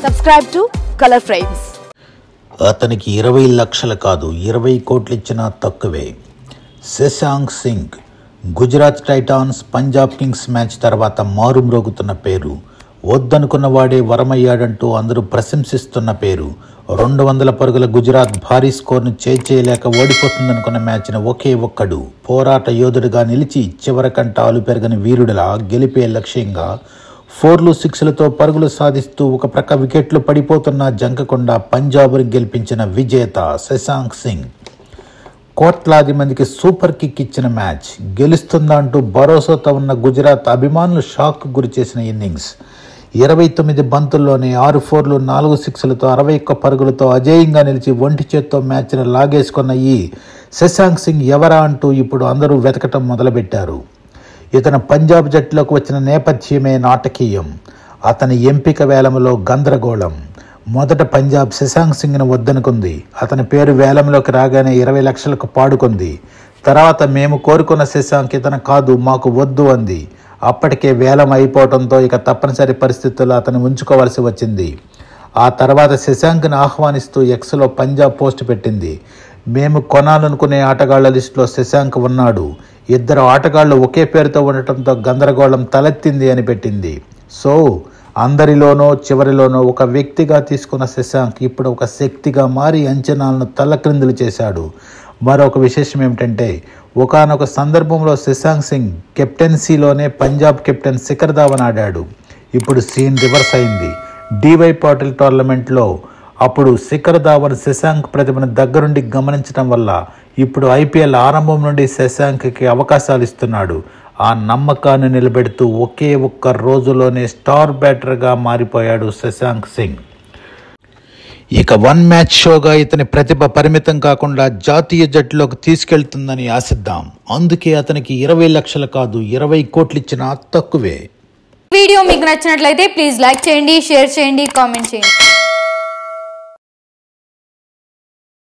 Subscribe to Color Frames. అతనికి 20 లక్షలు కాదు 20 కోట్లు ఇచ్చినా తక్కువే. Shashank Singh Gujarat Titans Punjab Kings match తర్వాత మారుమ్రోగుతున్న పేరు. వద్దనుకున్న వాడే వరమయ్యాడంటూ అందరూ ప్రశంసిస్తున్న పేరు. 200 పరుగుల గుజరాత్ భారీ స్కోర్ను చేయలేక ఓడిపోతుందనుకున్న మ్యాచ్ను ఒకే ఒక్కడు పోరాట యోధుడిగా నిలిచి చివరకంట ఆలు పెరగని వీరుడిలా గెలిపే లక్ష్యంగా 4లు 6లతో పరుగులు సాధిస్తూ ఒక ప్రక్క వికెట్లు పడిపోతున్న జంకకుండా పంజాబ్ని గెలిపించిన విజేత శశాంక్ సింగ్. కోట్లాది మందికి సూపర్ కిక్ ఇచ్చిన మ్యాచ్. గెలుస్తుందా అంటూ భరోసాతో ఉన్న గుజరాత్ అభిమానులు షాక్ గురి చేసిన ఇన్నింగ్స్. 29 బంతుల్లోనే 6 4లు 4 6లతో 61 పరుగులతో అజేయంగా నిలిచి ఒంటి చేత్తో మ్యాచ్ను లాగేసుకున్న ఈ శశాంక్ సింగ్ ఎవరా అంటూ ఇప్పుడు అందరూ వెతకటం మొదలుపెట్టారు. ఇతను పంజాబ్ జట్టులోకి వచ్చిన నేపథ్యమే నాటకీయం. అతని ఎంపిక వేలంలో గందరగోళం. మొదట పంజాబ్ శశాంక్ సింగ్ను వద్దనుకుంది. అతని పేరు వేలంలోకి రాగానే 20 లక్షలకు పాడుకుంది. తర్వాత మేము కోరుకున్న శశాంక్ ఇతను కాదు, మాకు వద్దు అంది. అప్పటికే వేలం అయిపోవడంతో ఇక తప్పనిసరి పరిస్థితుల్లో అతను ఉంచుకోవాల్సి వచ్చింది. ఆ తర్వాత శశాంక్ను ఆహ్వానిస్తూ ఎక్స్లో పంజాబ్ పోస్ట్ పెట్టింది. మేము కొనాలనుకునే ఆటగాళ్ల లిస్టులో శశాంక్ ఉన్నాడు. 2 ఆటగాళ్లు ఒకే పేరుతో ఉండటంతో గందరగోళం తలెత్తింది అని పెట్టింది. సో అందరిలోనో చివరిలోనో ఒక వ్యక్తిగా తీసుకున్న శశాంక్ ఇప్పుడు ఒక శక్తిగా మారి అంచనాలను తల్లక్రిందులు చేశాడు. మరొక విశేషం ఏమిటంటే ఒకానొక సందర్భంలో శశాంక్ సింగ్ కెప్టెన్సీలోనే పంజాబ్ కెప్టెన్ శిఖర్ ధావన్ ఆడాడు. ఇప్పుడు సీన్ రివర్స్ అయింది. డివై పాటిల్ టోర్నమెంట్లో అప్పుడు శిఖర్ ధావన్ శశాంక్ ప్రతిభను దగ్గరుండి గమనించడం వల్ల ఇప్పుడు ఐపీఎల్ ఆరంభం నుండి శశాంక్కి అవకాశాలు ఇస్తున్నాడు. ఆ నమ్మకాన్ని నిలబెడుతూ ఒకే ఒక్క రోజులోనే స్టార్ బ్యాటర్గా మారిపోయాడు శశాంక్ సింగ్. ఇక 1 మ్యాచ్ షోగా ఇతని ప్రతిభ పరిమితం కాకుండా జాతీయ జట్టులోకి తీసుకెళ్తుందని ఆశిద్దాం. అందుకే అతనికి 20 లక్షలు కాదు 20 కోట్లు ఇచ్చినా తక్కువే. వీడియో మీకు నచ్చినట్లయితే ప్లీజ్ లైక్ చేయండి, షేర్ చేయండి, కామెంట్ చేయండి.